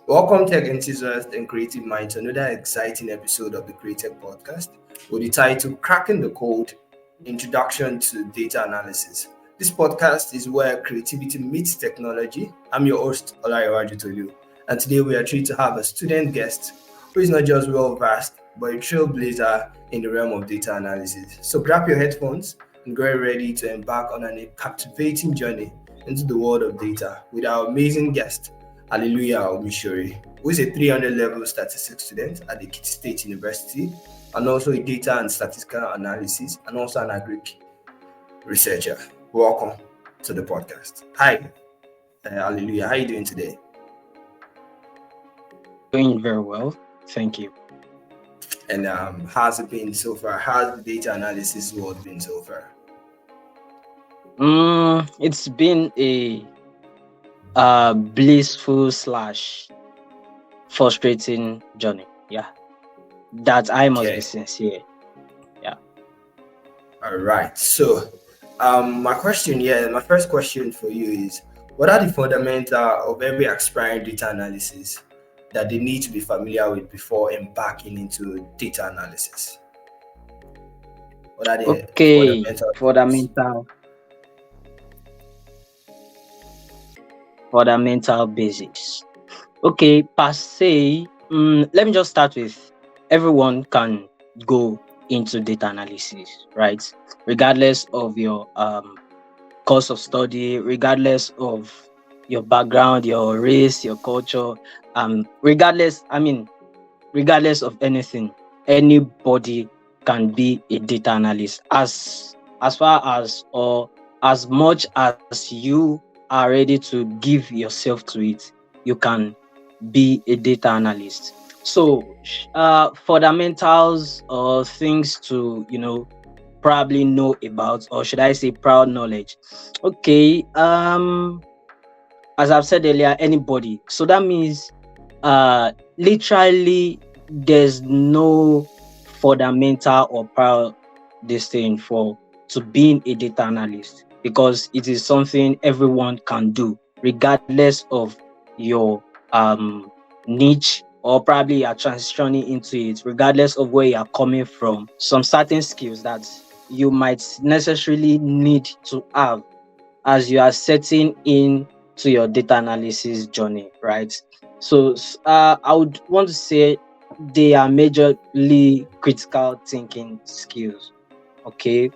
Welcome, tech enthusiasts and creative minds, to another exciting episode of the Creative Podcast with the title Cracking the Code Introduction to Data Analysis. This podcast is where creativity meets technology. I'm your host, Olayewaju Tolu, and today we are thrilled to have a student guest who is not just well versed, but a trailblazer in the realm of data analysis. So grab your headphones and get ready to embark on a captivating journey into the world of data with our amazing guest, Halleluyah Omisore, who is a 300 level statistics student at the Kitty State University and also a data and statistical analysis and also an agric researcher. Welcome to the podcast. Hi, Hallelujah. How are you doing today? Doing very well, thank you. And how's it been so far? How's the data analysis world been so far? It's been a blissful / frustrating journey. Yeah, that I must be Okay. sincere. Yeah. All right. So, my first question for you is, what are the fundamentals of every aspiring data analysis that they need to be familiar with before embarking into data analysis? What are the Okay. fundamental things? Fundamental basics. Okay, per se. Let me just start with everyone can go into data analysis, right? Regardless of your course of study, regardless of your background, your race, your culture, regardless of anything, anybody can be a data analyst as far as or as much as you are ready to give yourself to it, you can be a data analyst. So fundamentals or things to probably know about, or should I say proud knowledge. Okay, as I've said earlier, anybody. So that means literally there's no fundamental or proud this thing for to being a data analyst, because it is something everyone can do regardless of your niche, or probably you're transitioning into it, regardless of where you're coming from. Some certain skills that you might necessarily need to have as you are setting in to your data analysis journey, right? So I would want to say they are majorly critical thinking skills. Okay.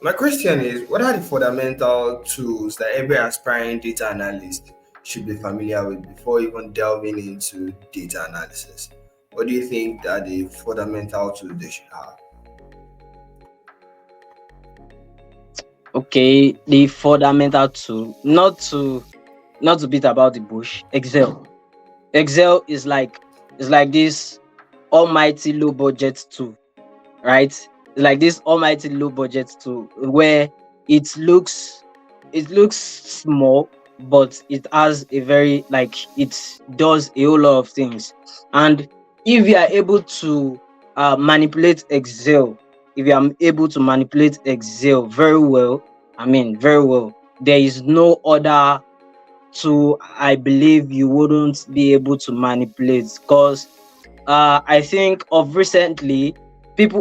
My question is, what are the fundamental tools that every aspiring data analyst should be familiar with before even delving into data analysis? What do you think are the fundamental tools they should have? Okay, the fundamental tool, not to beat about the bush. Excel is like this almighty low budget tool, right? It's like this almighty low budget tool where it looks small, but it has a very, like, it does a whole lot of things. And if you are able to manipulate Excel, if you are able to manipulate Excel very well, very well, there is no other tool I believe you wouldn't be able to manipulate. Because I think of recently,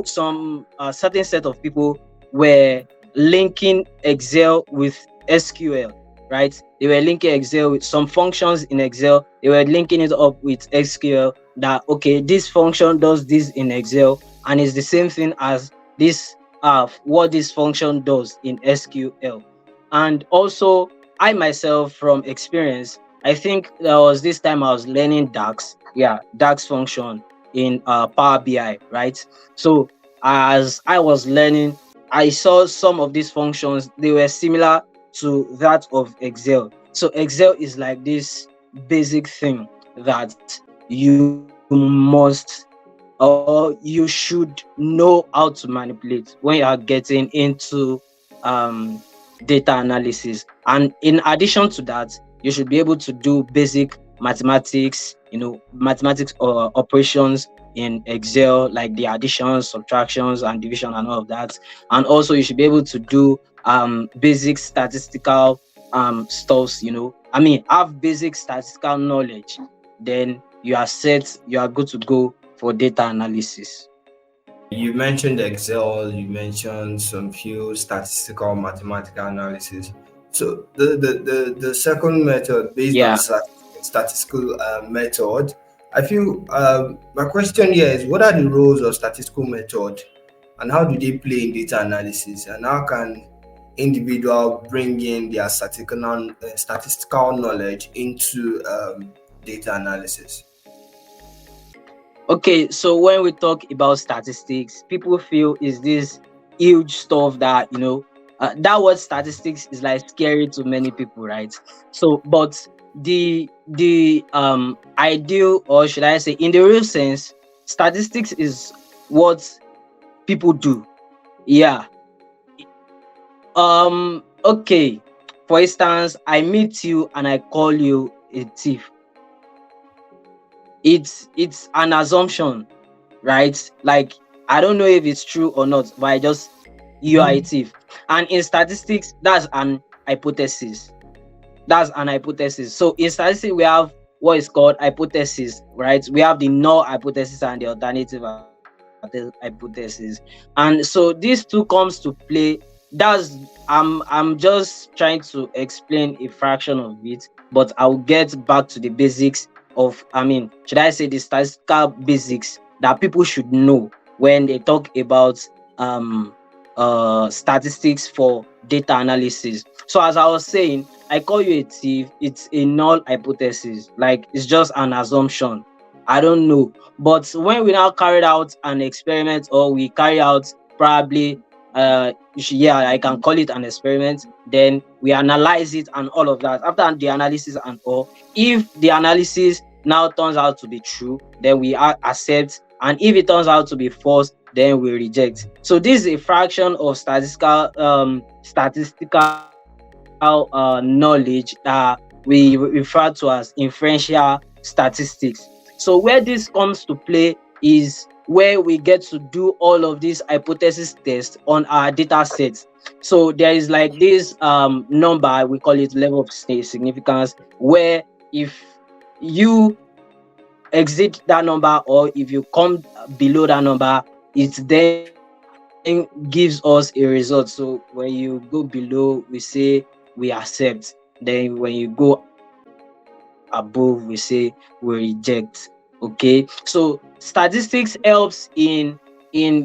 some certain set of people were linking Excel with SQL, right? They were linking Excel with some functions in Excel. They were linking it up with SQL. That okay, this function does this in Excel, and it's the same thing as this what this function does in SQL. And also, I myself, from experience, I think there was this time I was learning DAX. Yeah, DAX function in Power BI, right? So as I was learning, I saw some of these functions, they were similar to that of Excel. So Excel is like this basic thing that you must, or you should know how to manipulate when you are getting into data analysis. And in addition to that, you should be able to do basic mathematics, mathematics operations in Excel, like the additions, subtractions, and division, and all of that. And also, you should be able to do basic statistical stuffs. Have basic statistical knowledge then you are set, you are good to go for data analysis. You mentioned Excel, you mentioned some few statistical mathematical analysis. So the second method based on Yeah. statistical method, I feel my question here is what are the roles of statistical method and how do they play in data analysis and how can individual bring in their statistical knowledge into data analysis? Okay, so when we talk about statistics, people feel is this huge stuff that that word statistics is like scary to many people, right? So, but the ideal, or should I say, in the real sense, statistics is what people do. Yeah. Okay. For instance, I meet you and I call you a thief. It's an assumption, right? Like, I don't know if it's true or not, but I just, you are a thief. And in statistics, that's an hypothesis. That's an hypothesis. So in statistics, we have what is called hypothesis, right? We have the null hypothesis and the alternative hypothesis. And so these two comes to play. That's I'm just trying to explain a fraction of it, but I'll get back to the basics of, I mean, should I say the statistical basics that people should know when they talk about um statistics for data analysis. So as I was saying, I call you a thief, it's a null hypothesis. Like, it's just an assumption. I don't know. But when we now carried out an experiment, or we carry out probably yeah, I can call it an experiment, then we analyze it and all of that. After the analysis and all, if the analysis now turns out to be true, then we accept, and if it turns out to be false, then we reject. So this is a fraction of statistical knowledge that we refer to as inferential statistics. So where this comes to play is where we get to do all of these hypothesis tests on our data sets. So there is like this number, we call it level of significance, where if you exceed that number, or if you come below that number, it then gives us a result. So when you go below, we say we accept. Then when you go above, we say we reject. Okay, so statistics helps in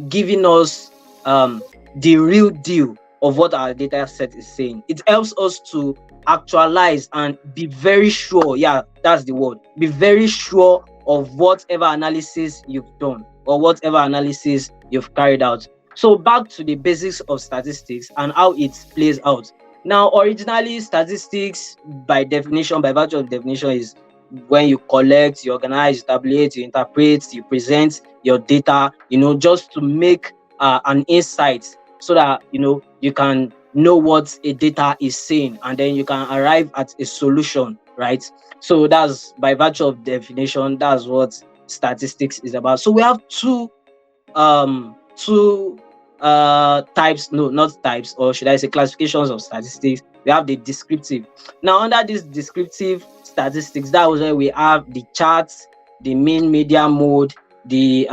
giving us the real deal of what our data set is saying. It helps us to actualize and be very sure. Yeah, that's the word. Be very sure of whatever analysis you've done, or whatever analysis you've carried out. So back to the basics of statistics and how it plays out. Now, originally, statistics, by definition, by virtue of definition, is when you collect, you organize, you tabulate, you interpret, you present your data, just to make an insight, so that you can know what a data is saying, and then you can arrive at a solution, right? So that's, by virtue of definition, that's what statistics is about. So we have two types, no, not types, or should I say classifications of statistics. We have the descriptive. Now, under this descriptive statistics, that was where we have the charts, the mean media mode. The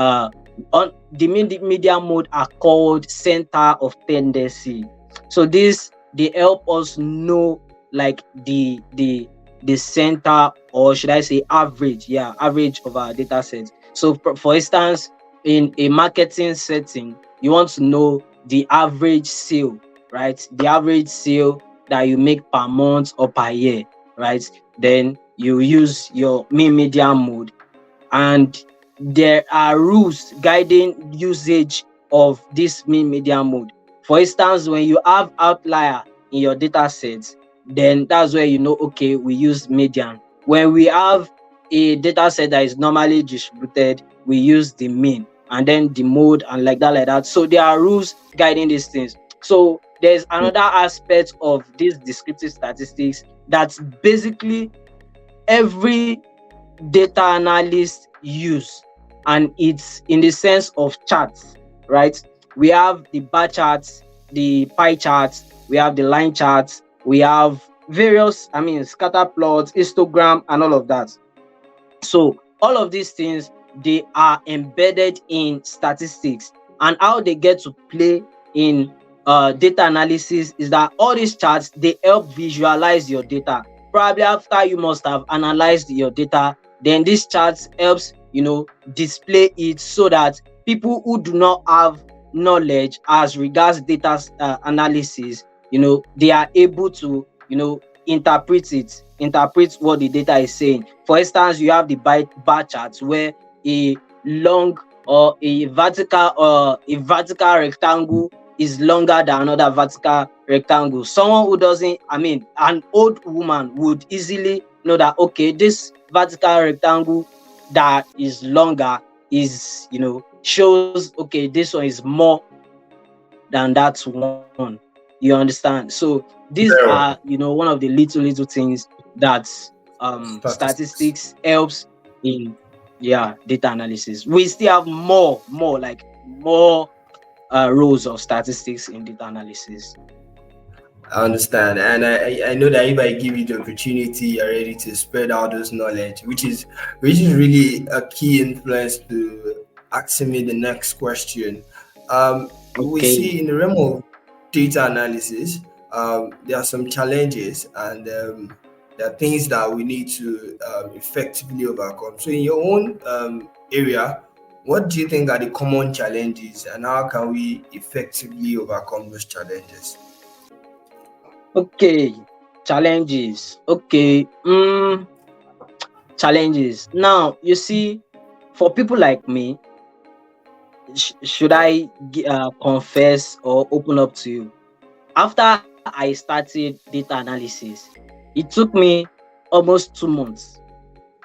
mean media mode are called center of tendency. So this, they help us know, like, the center, or should I say average, average of our data set. So for instance, in a marketing setting, you want to know the average sale, right? The average sale that you make per month or per year, right? Then you use your mean media mode, and there are rules guiding usage of this mean media mode. For instance, when you have outlier in your data set, then that's where okay, we use median. When we have a data set that is normally distributed, we use the mean, and then the mode, and like that. So there are rules guiding these things. So there's another aspect of these descriptive statistics that's basically every data analyst use, and it's in the sense of charts, right? We have the bar charts, the pie charts, we have the line charts, we have various, scatter plots, histogram, and all of that. So all of these things, they are embedded in statistics, and how they get to play in data analysis is that all these charts, they help visualize your data. Probably after you must have analyzed your data, then this charts helps display it so that people who do not have knowledge as regards data analysis, they are able to interpret what the data is saying. For instance, you have the bar charts where a long or a vertical rectangle is longer than another vertical rectangle. Someone who doesn't, an old woman would easily know that, okay, this vertical rectangle that is longer is, shows, okay, this one is more than that one. You understand? So these are, Very well. one of the little things that Statistics. statistics helps in, yeah, data analysis. We still have more rows of statistics in data analysis. I understand, and I know that if I give you the opportunity, you're ready to spread out those knowledge, which is really a key influence to asking me the next question. We Okay. see in the realm of data analysis, there are some challenges, and there are things that we need to effectively overcome. So, in your own area, what do you think are the common challenges, and how can we effectively overcome those challenges? Okay. Challenges. Okay. Challenges. Now, you see, for people like me, should I confess or open up to you? After I started data analysis, it took me almost 2 months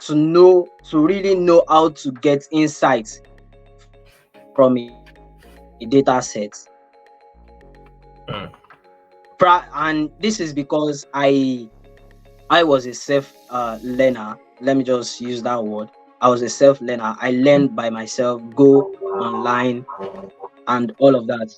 to really know how to get insights from a data set. Mm. And this is because I was a self learner. Let me just use that word. I was a self learner. I learned by myself, go online, and all of that.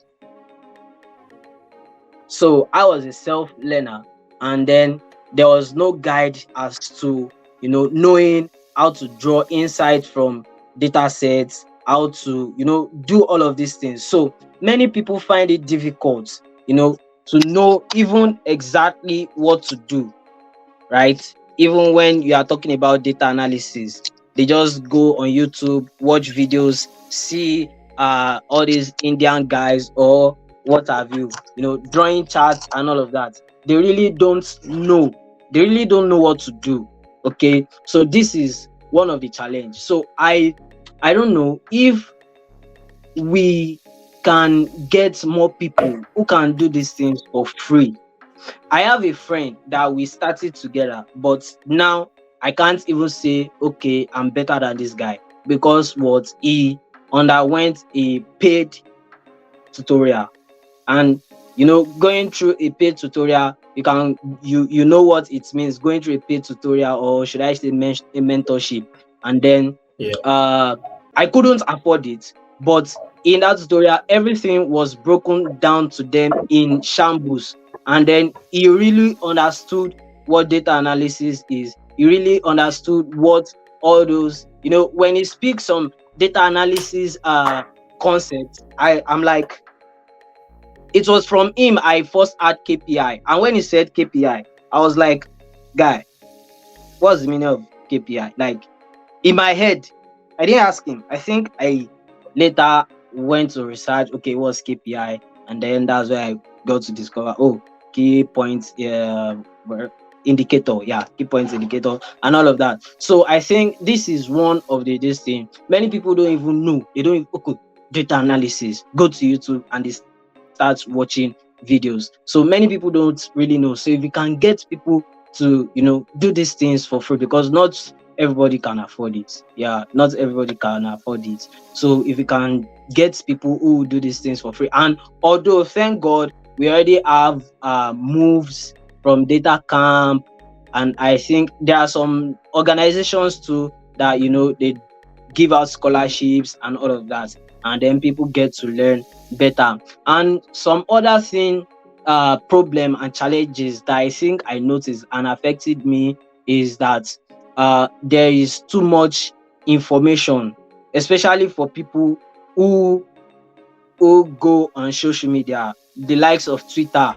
So I was a self learner, and then there was no guide as to knowing how to draw insight from data sets, how to do all of these things. So many people find it difficult, to know even exactly what to do, right? Even when you are talking about data analysis, they just go on YouTube, watch videos, see all these Indian guys or what have you, drawing charts and all of that. They really don't know. They really don't know what to do. Okay, so this is one of the challenge. So I don't know if we can get more people who can do these things for free. I have a friend that we started together, but now I can't even say, okay, I'm better than this guy, because what he underwent a paid tutorial. And going through a paid tutorial, you know what it means, going through a paid tutorial, or should I say a mentorship. And then Yeah. uh I couldn't afford it, but in that tutorial everything was broken down to them in shambles. And then he really understood what data analysis is. He really understood what all those, when he speaks some data analysis concepts, I'm like, it was from him I first had KPI. And when he said KPI, I was like, guy, what's the meaning of KPI? Like, in my head, I didn't ask him. I think I later went to research, okay, what's KPI? And then that's where I got to discover, oh, key points indicator, yeah, key points indicator, and all of that. So I think this is one of this thing. Many people don't even know. They don't even, okay, data analysis. Go to YouTube and they start watching videos. So many people don't really know. So if we can get people to do these things for free, because not everybody can afford it. Yeah, not everybody can afford it. So if we can get people who do these things for free, and although thank God we already have moves from data camp, and I think there are some organizations too that they give out scholarships and all of that, and then people get to learn better. And some other thing, problem and challenges that I think I noticed and affected me is that there is too much information, especially for people who go on social media, the likes of Twitter,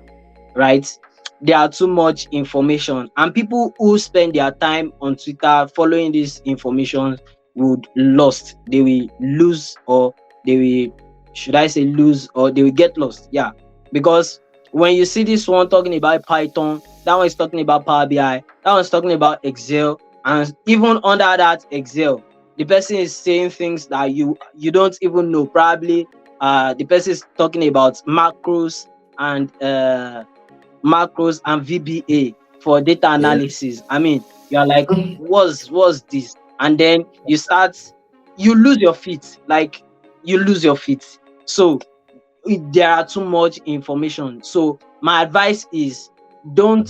right? There are too much information, and people who spend their time on Twitter following this information would lost. They will lose, or they will, should I say lose, or they will get lost. Yeah, because when you see this one talking about Python, that one is talking about Power BI, that one is talking about Excel, and even under that Excel, the person is saying things that you don't even know. Probably, the person is talking about and uh macros and VBA for data Yeah. analysis. I mean, you're like, what's this? And then you lose your feet. Like, you lose your feet. So there are too much information. So my advice is, don't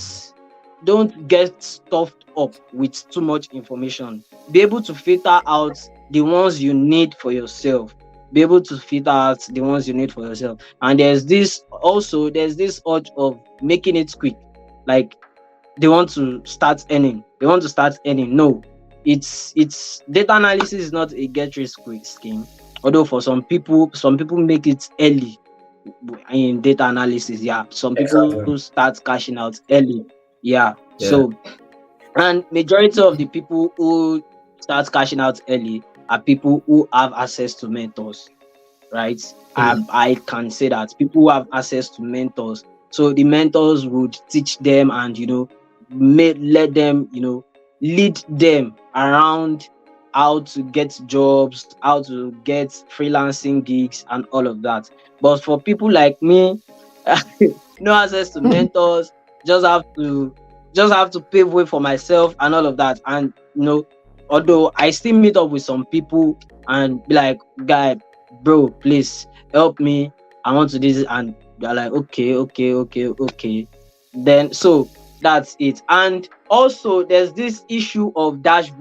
get stuffed up with too much information. Be able to filter out the ones you need for yourself. Be able to filter out the ones you need for yourself. And there's this urge of making it quick. Like, they want to start earning. They want to start earning. No, it's data analysis is not a get rich quick scheme. Although for some people make it early in data analysis. Yeah, some people Exactly. start cashing out early. Yeah, Yeah. so, and majority of the people who start cashing out early are people who have access to mentors, right? I can say that people who have access to mentors, so the mentors would teach them, and let them, lead them around how to get jobs, how to get freelancing gigs, and all of that. But for people like me, no access to mentors, just have to pave way for myself and all of that. And although I still meet up with some people and be like, guy, bro, please help me, I want to do this. And they're like, okay, okay, okay, okay. Then, so that's it. And also there's this issue of dash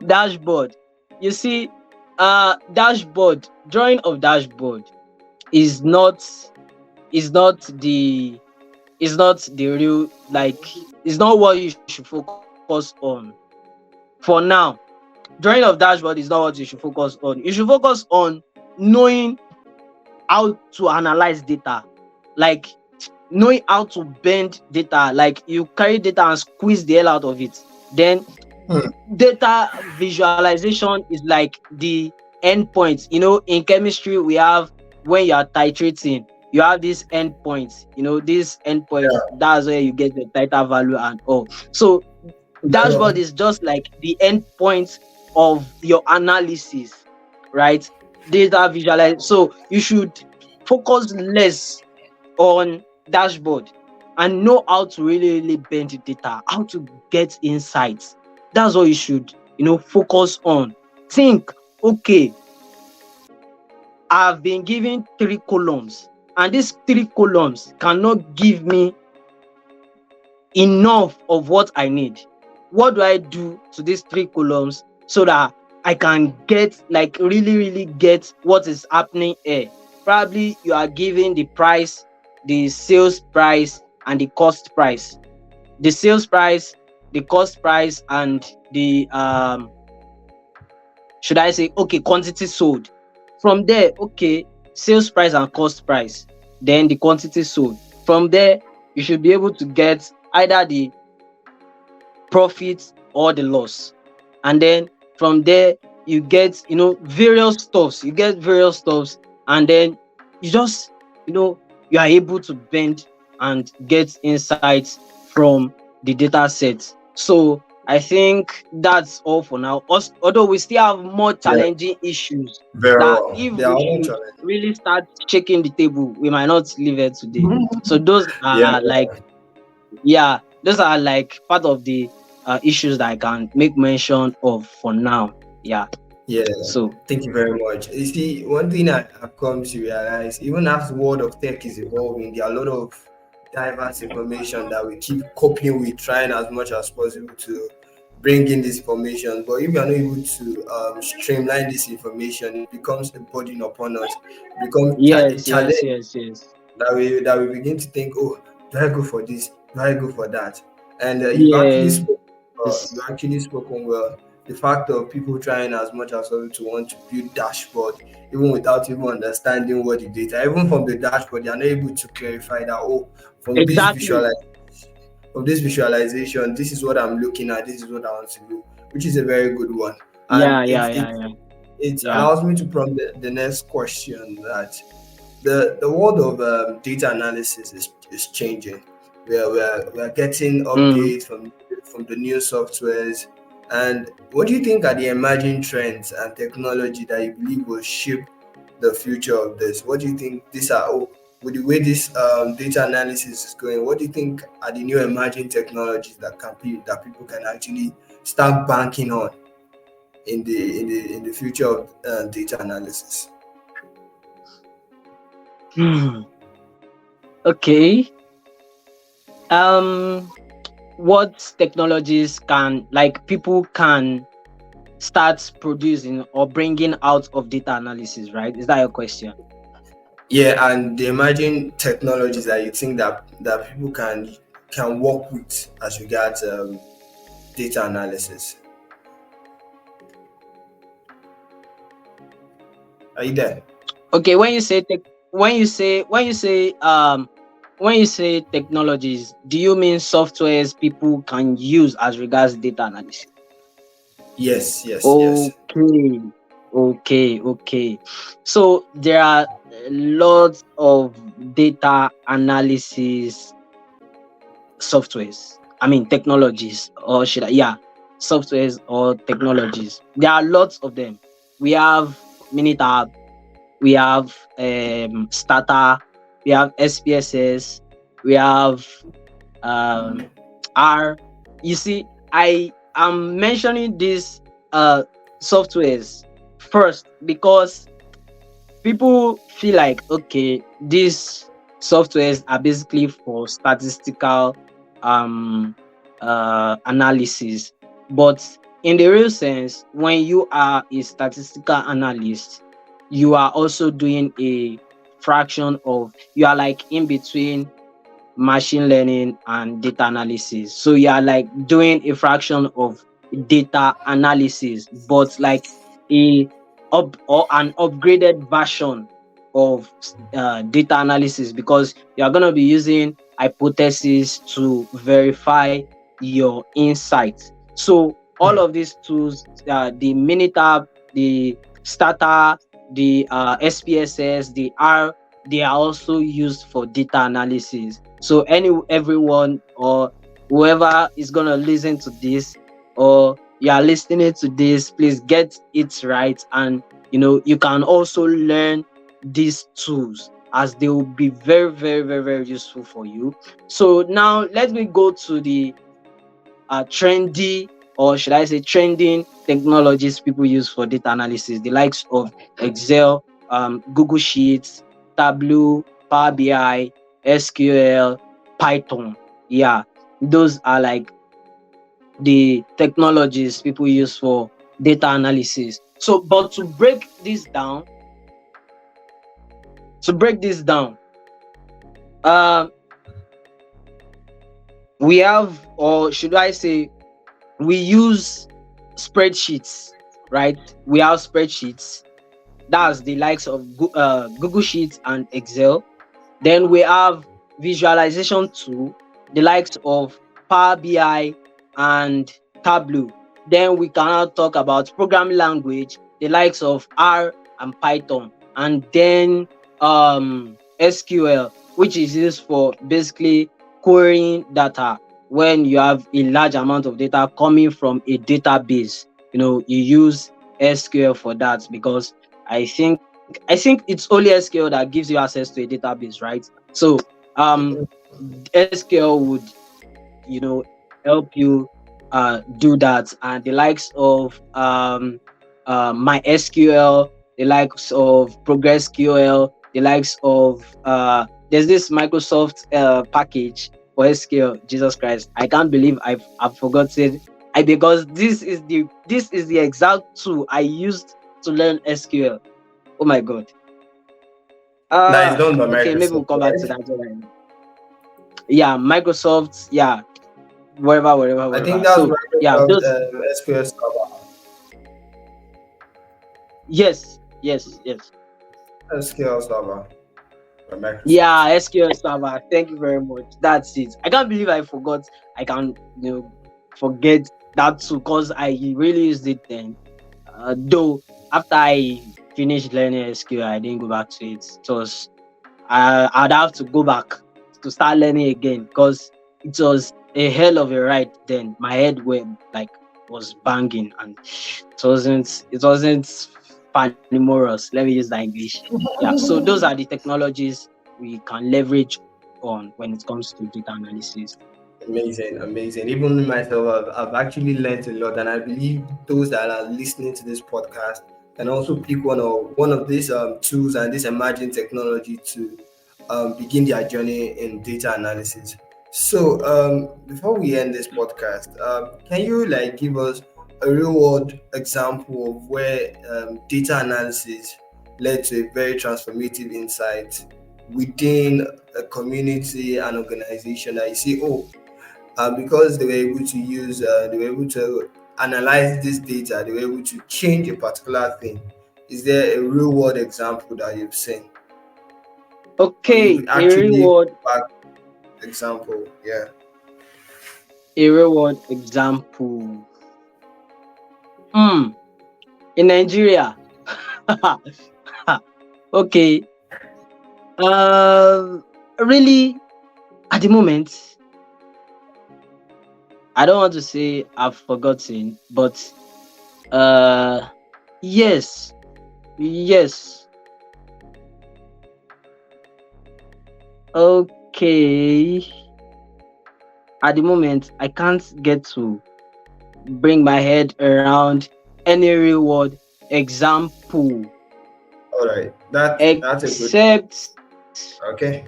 dashboard. You see, dashboard, drawing of dashboard is not is not the the real, like, it's not what you should focus on for now. Drawing of dashboard is not what you should focus on. You should focus on knowing how to analyze data, like knowing how to bend data, like you carry data and squeeze the hell out of it. Then data visualization is like the endpoint. In chemistry, we have, when you are titrating, you have this endpoint. This endpoint, that's where you get the titer value and all. So dashboard is just like the endpoint of your analysis, right? Data visualize. So you should focus less on dashboard and know how to really, really bend the data, how to get insights. That's what you should, focus on. Think, okay, I've been given 3 columns, and these 3 columns cannot give me enough of what I need. What do I do to these 3 columns so that I can get, like, really, really get what is happening here? Probably you are given the price, the sales price, and the cost price. The sales price, the cost price, and the should I say, okay, quantity sold. From there, okay, sales price and cost price, then the quantity sold. From there, you should be able to get either the profit or the loss. And then from there, you get, various stuffs. You get various stuffs, and then you just, you are able to bend and get insights from the data set. So I think that's all for now. Although we still have more Yeah. challenging issues Very that well. if They are we all should challenging. really start shaking the table, we might not leave it today. So those Yeah. are like, yeah, those are like part of the issues that I can make mention of for now. Yeah. Yeah. So Thank you very much. You see, one thing I've come to realize, even as the world of tech is evolving, there are a lot of diverse information that we keep coping with, trying as much as possible to bring in this information. But if we are not able to streamline this information, it becomes a burden upon us. It becomes a yes, yes, challenge yes, yes. that we begin to think, oh, do I go for this? Do I go for that? And Yes. you actually spoken well. The fact of people trying as much as possible to want to build dashboard, even without even understanding what the data, even from the dashboard, they are not able to clarify that, oh, from this Exactly. visual of this visualization, this is what I'm looking at, this is what I want to do, which is a very good one. And Yeah, yeah, yeah, yeah, it yeah. allows me to prompt the next question, that the world of data analysis is changing. We are getting Mm. updates from the new softwares. And what do you think are the emerging trends and technology that you believe will shape the future of this? What do you think these are? Oh, with the way this data analysis is going, what do you think are the new emerging technologies that people can actually start banking on in the future of data analysis? Hmm. Okay. Um, what technologies can, like, people can start producing or bringing out of data analysis, right? Is that your question? Yeah, and the emerging technologies that you think that people can work with as regards data analysis. Are you there? Okay, when you say technologies, do you mean softwares people can use as regards data analysis? Yes, yes, yes. Okay, okay. So there are lots of data analysis softwares. I mean technologies, or should I? Yeah, softwares or technologies. There are lots of them. We have Minitab, we have Starter, we have SPSS, we have um, R. You see, I am mentioning these softwares first because people feel like, okay, these softwares are basically for statistical um analysis, but in the real sense, when you are a statistical analyst, you are also doing a fraction of, you are like in between machine learning and data analysis. So you are like doing a fraction of data analysis, but like a up or an upgraded version of data analysis, because you are going to be using hypothesis to verify your insights. So all of these tools, the Minitab, the Starter, the SPSS, the R, they are also used for data analysis. So everyone or whoever is gonna listen to this, or you are listening to this, please get it right, and you can also learn these tools, as they will be very, very, very, very useful for you. So now let me go to the trendy, or should I say trending technologies people use for data analysis, the likes of Excel, Google Sheets, Tableau, Power BI, SQL, Python. Yeah, those are like the technologies people use for data analysis. So, but to break this down, um, we have, or should I say, we use spreadsheets, right? We have spreadsheets. That's the likes of Google Sheets and Excel. Then we have visualization tool, the likes of Power BI and Tableau. Then we can now talk about programming language, the likes of R and Python, and then SQL, which is used for basically querying data. When you have a large amount of data coming from a database, you use SQL for that, because I think it's only SQL that gives you access to a database, right? So um SQL would help you do that, and the likes of MySQL, the likes of ProgreSQL, the likes of there's this Microsoft package for SQL. Jesus Christ, I can't believe I've forgotten. Because this is the exact tool I used to learn SQL. Oh my god. That is done by Okay, maybe Microsoft, we'll come back to right? that. Yeah, Microsoft. Yeah, I think whatever. that's So yeah, Microsoft those SQL Server. yes. SQL Server by Yeah, Microsoft. SQL Server. Thank you very much. That's it. I can't believe I forgot. I can forget that too because I really used it then. Though after I finished learning SQL, I didn't go back to it. It was I'd have to go back to start learning again because it was a hell of a ride then. My head were like was banging and it wasn't famorous. Let me use that English. Yeah. So those are the technologies we can leverage on when it comes to data analysis. Amazing, amazing. Even me myself, I've actually learned a lot, and I believe those that are listening to this podcast can also pick one of these tools and this emerging technology to begin their journey in data analysis. So, before we end this podcast, can you like give us a real world example of where data analysis led to a very transformative insight within a community and organization that you see, oh, because they were able to analyze this data, they were able to change a particular thing. Is there a real world example that you've seen, or you Okay, could actually back example? Yeah. a reward example. Hmm. In Nigeria. Okay. Really, at the moment, I don't want to say I've forgotten, but uh, yes, yes. Okay. At the moment, I can't get to bring my head around any reward example, All right. That's a good. except Okay.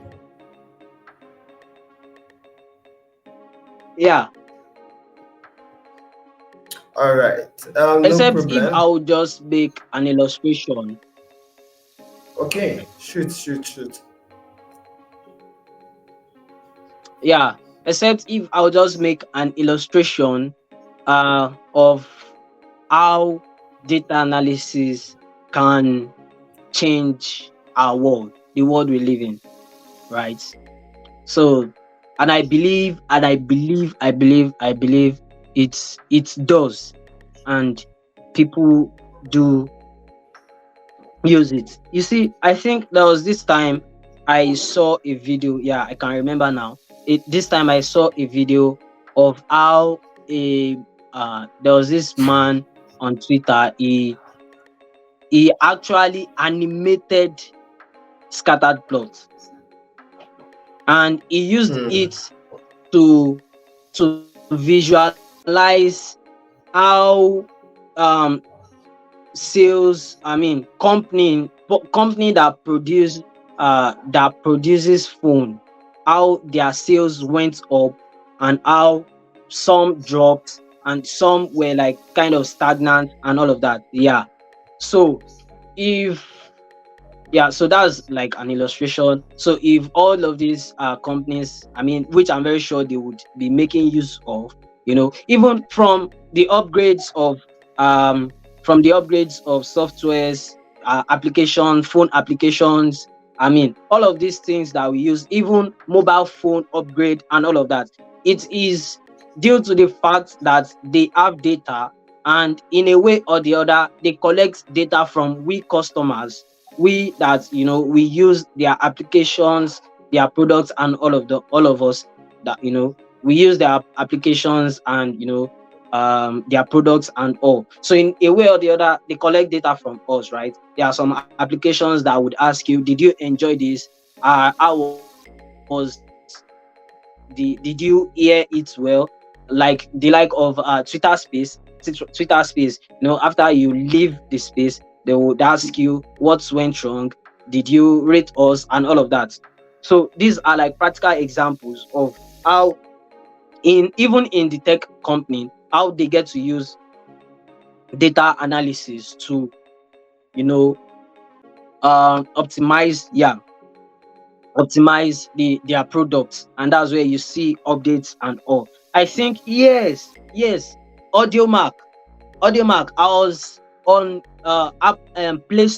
yeah, All right. No except if I problem. would just make an illustration. Okay. Shoot, shoot, shoot. Yeah, except if I'll just make an illustration of how data analysis can change our world, the world we live in, right? So, and I believe it does, and people do use it. You see, I think there was this time I saw a video. Yeah, I can remember now. This time I saw a video of how a there was this man on Twitter. He actually animated scattered plots, and he used Hmm. it to visualize how um sales, I mean company that produces phone, how their sales went up and how some dropped and some were like kind of stagnant and all of that. Yeah. So if so that's like an illustration. So if all of these companies, I mean, which I'm very sure they would be making use of, even um from the upgrades of softwares, application, phone applications, I mean, all of these things that we use, even mobile phone upgrade and all of that, it is due to the fact that they have data, and in a way or the other they collect data from we customers, we that we use their applications, their products, and all of us that we use their applications and their products and all. So in a way or the other they collect data from us, right? There are some applications that would ask you, did you enjoy this? How was did you hear it well? Like the like of Twitter space, after you leave the space, they would ask you what went wrong, did you rate us, and all of that. So these are like practical examples of how, in even in the tech company, how they get to use data analysis to you know optimize, optimize their products, and that's where you see updates and all. I think yes. Audiomark. Audiomark. I was on app Play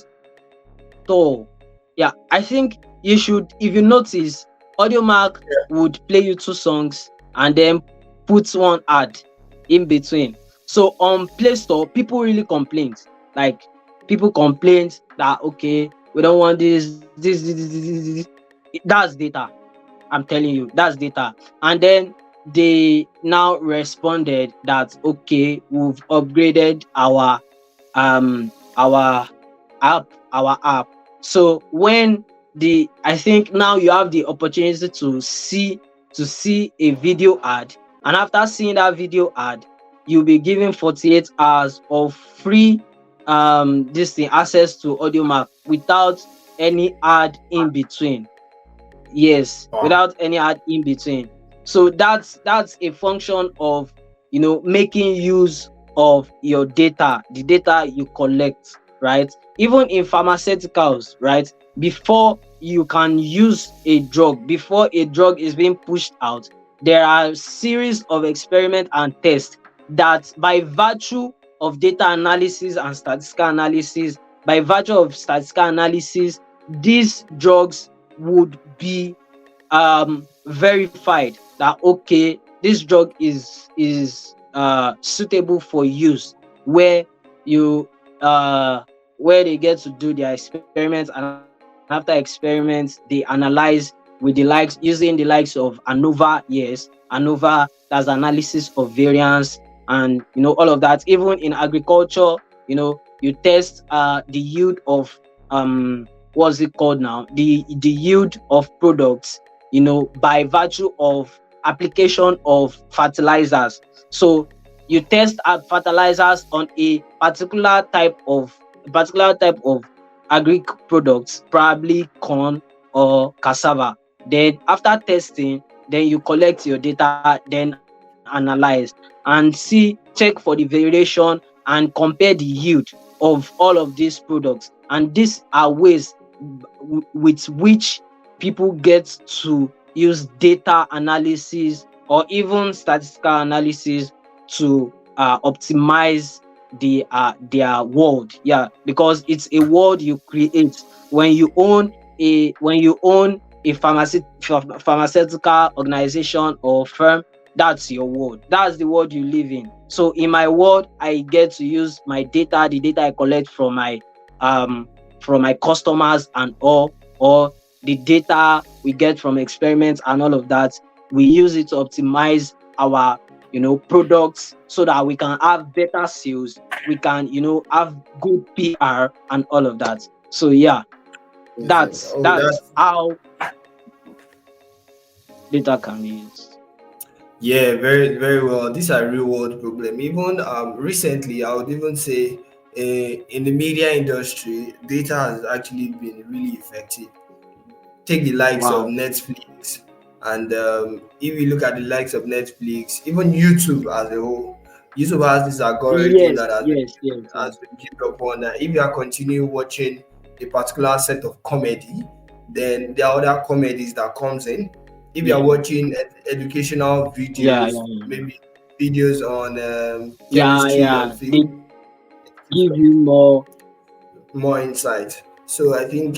Store. Yeah, I think you should, if you notice, Audiomark would play you two songs and then put one ad in between. So on Play Store, people really complained. Like, people complained that okay, we don't want this. That's data. I'm telling you, that's data. And then they now responded that okay, we've upgraded our app. So when the I think now you have the opportunity to see a video ad, and after seeing that video ad, you'll be given 48 hours of free this thing access to AudioMark without any ad in between. Yes, Wow. without any ad in between. So that's a function of making use of your data, the data you collect, right? Even in pharmaceuticals, right? Before you can use a drug, before a drug is being pushed out, there are series of experiment and tests that, by virtue of data analysis and statistical analysis, by virtue of statistical analysis, these drugs would be verified that okay, this drug is suitable for use, where you where they get to do their experiments, and after experiments they analyze with the likes, using the likes of ANOVA. Yes, ANOVA, that's analysis of variance, and all of that. Even in agriculture, you test the yield of what's it called now, the yield of products, by virtue of application of fertilizers. So you test out fertilizers on a particular type of agri products, probably corn or cassava. Then after testing, then you collect your data, then analyze and check for the variation and compare the yield of all of these products. And these are ways with which people get to use data analysis or even statistical analysis to optimize their world. Yeah, because it's a world you create when you own a pharmaceutical organization or firm. That's your world, that's the world you live in. So in my world, I get to use my data, the data I collect from my customers and all, or the data we get from experiments and all of that. We use it to optimize our products so that we can have better sales, we can have good PR and all of that. So yeah, that's Oh, that's that's how data can be used. yeah, very very well. These are real world problem. Even recently, I would even say in the media industry, data has actually been really effective. Take the likes of Wow. Netflix, and if you look at the likes of Netflix, even YouTube as a whole, YouTube has this algorithm Yes, that has been yes, yes, has yes. been built upon that. If you are continuing watching a particular set of comedy, then there are other comedies that comes in. If you are Yeah, watching educational yeah, videos, yeah, yeah. maybe videos on Yeah, chemistry, on yeah. They physics, give you more. more insight. So I think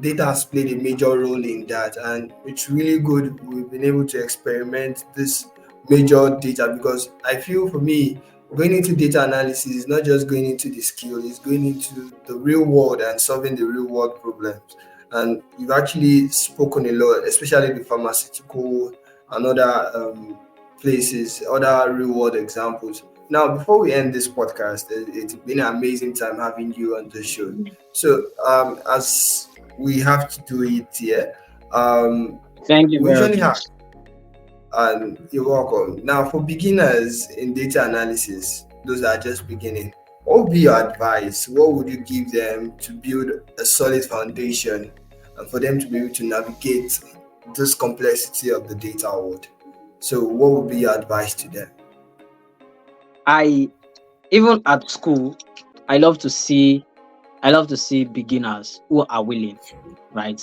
data has played a major role in that, and it's really good we've been able to experiment this major data, because I feel for me, going into data analysis is not just going into the skill, it's going into the real world and solving the real world problems. And you've actually spoken a lot, especially the pharmaceutical and other places, other real world examples. Now, before we end this podcast, it's been an amazing time having you on the show. So, as we have to do it here, um, Thank you we very usually have, much. and you're welcome. Now, for beginners in data analysis, those that are just beginning, what would be your advice? What would you give them to build a solid foundation and for them to be able to navigate this complexity of the data world? So, what would be your advice to them? I Even at school, I love to see beginners who are willing, right?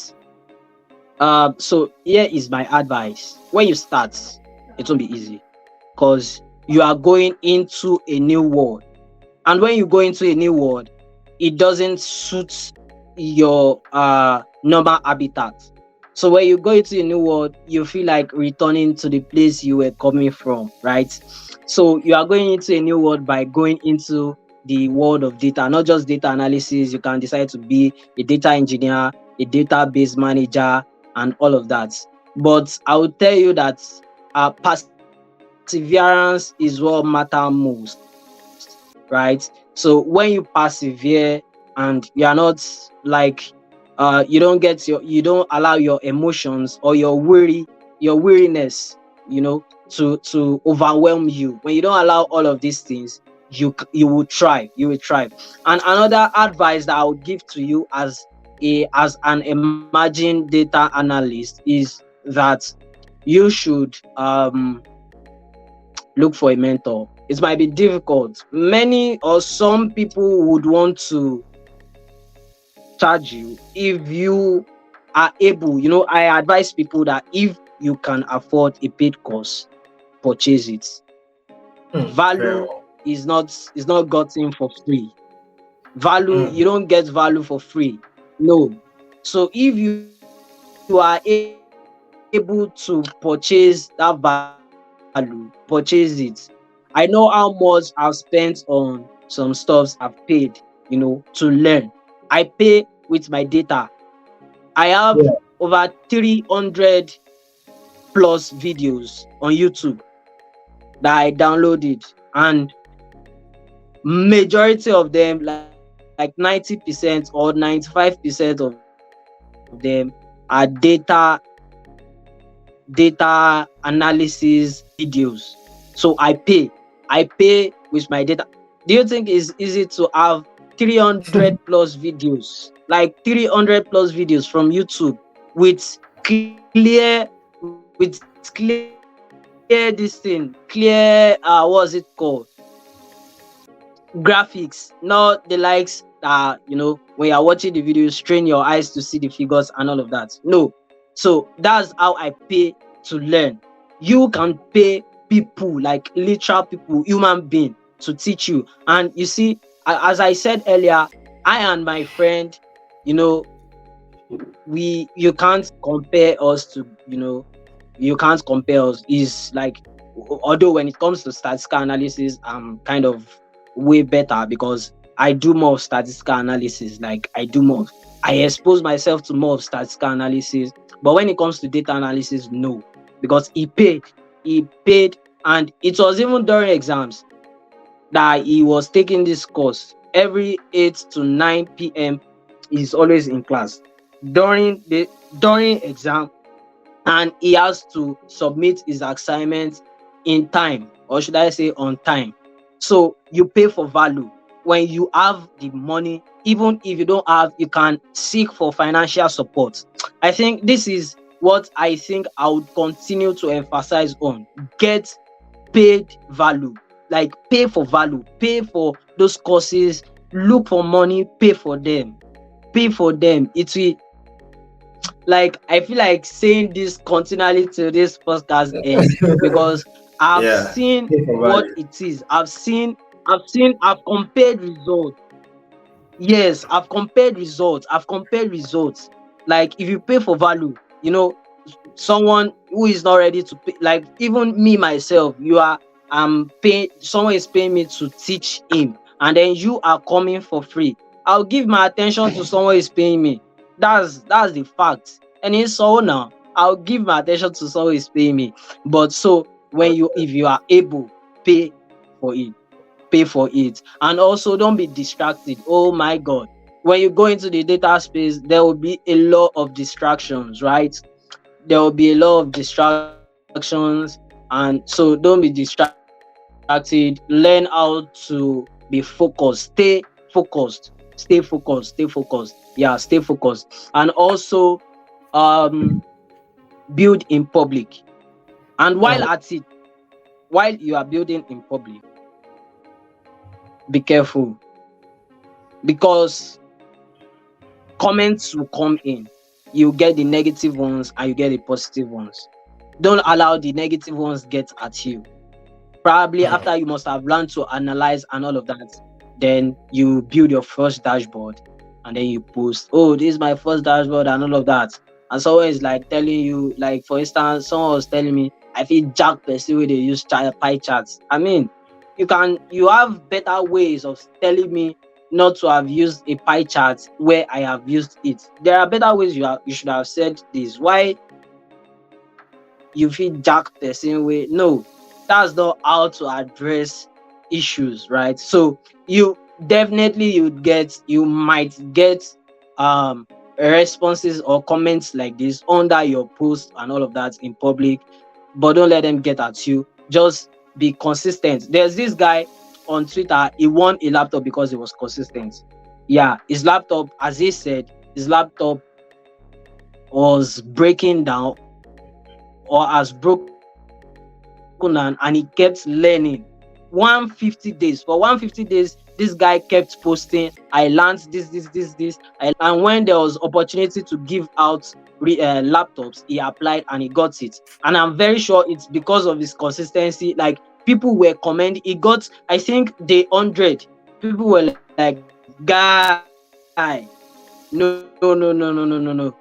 So here is my advice. When you start, it won't be easy. because you are going into a new world. And when you go into a new world, it doesn't suit your normal habitat. So when you go into a new world, you feel like returning to the place you were coming from, right? So you are going into a new world by going into the world of data, not just data analysis. You can decide to be a data engineer, a database manager, and all of that. But I will tell you that perseverance is what matters most, right? So when you persevere and you are not like you don't allow your emotions or your weariness, to overwhelm you. When you don't allow all of these things, you will thrive. You will thrive. And another advice that I would give to you as an emerging data analyst is that you should look for a mentor. It might be difficult. Many or some people would want to charge you if you are able. I advise people that if you can afford a paid course, purchase it. Very Value well. is not gotten for free. Value, you Mm. don't get value for free. No. So if you are able to purchase that value, purchase it. I know how much I've spent on some stuffs I've paid, to learn. I pay with my data. I have over Yeah. 300 plus videos on YouTube that I downloaded, and majority of them, like 90% or 95% of them, are data analysis videos. So I pay with my data. Do you think it's easy to have 300 plus videos, like 300 plus videos from YouTube with clear this thing, what's it called, graphics, not the likes that when you're watching the video strain your eyes to see the figures and all of that. No. So that's how I pay to learn. You can pay people, like literal people, human being, to teach you. And you see, as I said earlier, I and my friend, you know we you can't compare us to, you can't compare us. Is like, although when it comes to statistical analysis, I'm kind of way better because I do more of statistical analysis. Like, I expose myself to more of statistical analysis. But when it comes to data analysis, no, because he paid, and it was even during exams that he was taking this course. Every 8 to 9 p.m. he's always in class during exam, and he has to submit his assignment in time, or should I say on time. So you pay for value. When you have the money, even if you don't have, you can seek for financial support. I think this is what I think I would continue to emphasize on. Get paid value. Like, pay for value, pay for those courses, look for money, pay for them. It will, like, I feel like saying this continually till this podcast ends, because I've Yeah. seen Pay for what value. it is. I've compared results. Yes, I've compared results. Like, if you pay for value, someone who is not ready to pay, like even me myself, paying, someone is paying me to teach him, and then you are coming for free. I'll give my attention to someone who is paying me. That's the fact. And in so now, I'll give my attention to someone who is paying me. But so, if you are able, pay for it. Pay for it. And also, don't be distracted. Oh my god. When you go into the data space, there will be a lot of distractions, right? There will be a lot of distractions, and so don't be distracted. Learn how to be focused. Stay focused. Yeah, stay focused. And also, um build in public. And while Mm. at it, while you are building in public, be careful, because comments will come in. You get the negative ones and you get the positive ones. Don't allow the negative ones get at you. Probably Hmm. after you must have learned to analyze and all of that, then you build your first dashboard and then you post, oh, this is my first dashboard and all of that. And someone is like telling you, like for instance, someone was telling me, I feel jack person where they use pie charts. I mean, you have better ways of telling me not to have used a pie chart where I have used it. There are better ways you should have said this. Why you feel jack person way? No, that's not how to address issues, right? So you might get um responses or comments like this under your post and all of that in public, but don't let them get at you. Just be consistent. There's this guy on Twitter, he won a laptop because he was consistent. Yeah, his laptop, as he said, his laptop was breaking down or has broken down, and he kept learning. 150 days. For 150 days, this guy kept posting, I learned this. And when there was opportunity to give out laptops, he applied and he got it. And I'm very sure it's because of his consistency. Like, people were commending, he got, I think, the 100. People were like, guy, no,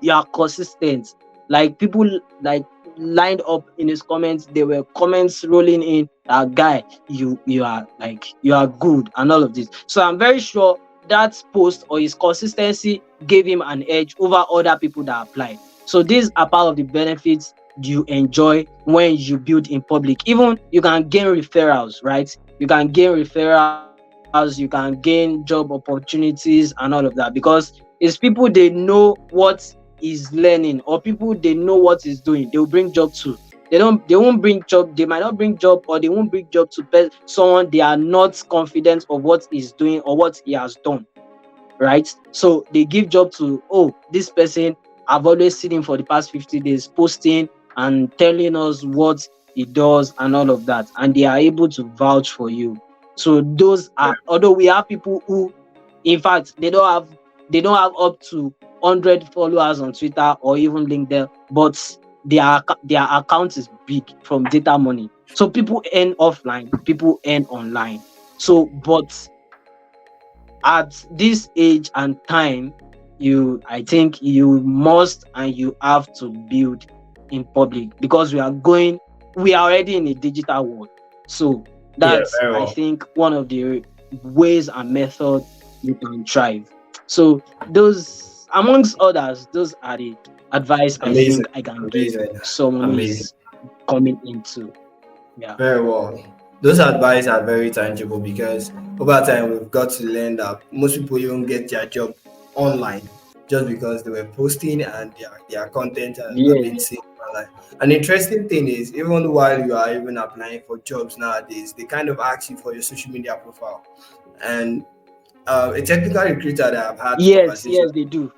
you are consistent. Like, people like lined up in his comments. There were comments rolling in that, guy, you are good and all of this. So I'm very sure that post or his consistency gave him an edge over other people that applied. So these are part of the benefits you enjoy when you build in public. Even you can gain referrals, right? You can gain referrals, you can gain job opportunities and all of that, because it's people they know what is learning, or people they know what is doing, they'll bring job to. They won't bring job, they might not bring job, or they won't bring job to someone they are not confident of what he's doing or what he has done, right? So they give job to, oh, this person, I've always seen him for the past 50 days posting and telling us what he does and all of that, and they are able to vouch for you. So those are, although we have people who, in fact, they don't have up to 100 followers on Twitter or even LinkedIn, but their account is big from data money. So people earn offline, people earn online. So, but at this age and time, I think you must and you have to build in public, because we are already in a digital world. So Yeah, that's, very I well. think, one of the ways and method you can thrive. So those, amongst others, those are the advice I Amazing, think I can give amazing, someone who amazing. is coming into. Yeah. Very well. Those advice are very tangible because over time we've got to learn that most people even get their job online just because they were posting and their content are Yeah. being seen online. An interesting thing is, even while you are even applying for jobs nowadays, they kind of ask you for your social media profile. And a technical recruiter that I've had Yes, conversations yes, they do.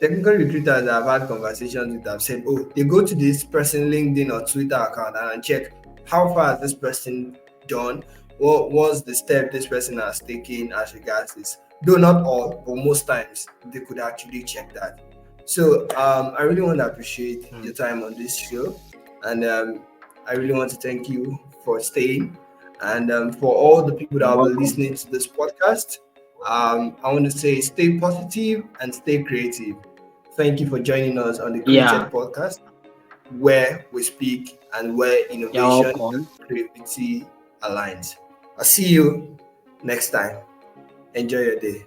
technical recruiters that I've had conversations with have said, oh, they go to this person LinkedIn or Twitter account and check how far has this person done, what was the step this person has taken as regards this. Though not all, but most times they could actually check that. So I really want to appreciate your time on this show, and I really want to thank you for staying, and for all the people that You're will be welcome. listening to this podcast. I want to say stay positive and stay creative. Thank you for joining us on the Yeah, Created Podcast, where we speak and where you're innovation welcome. and creativity aligns. I'll see you next time. Enjoy your day.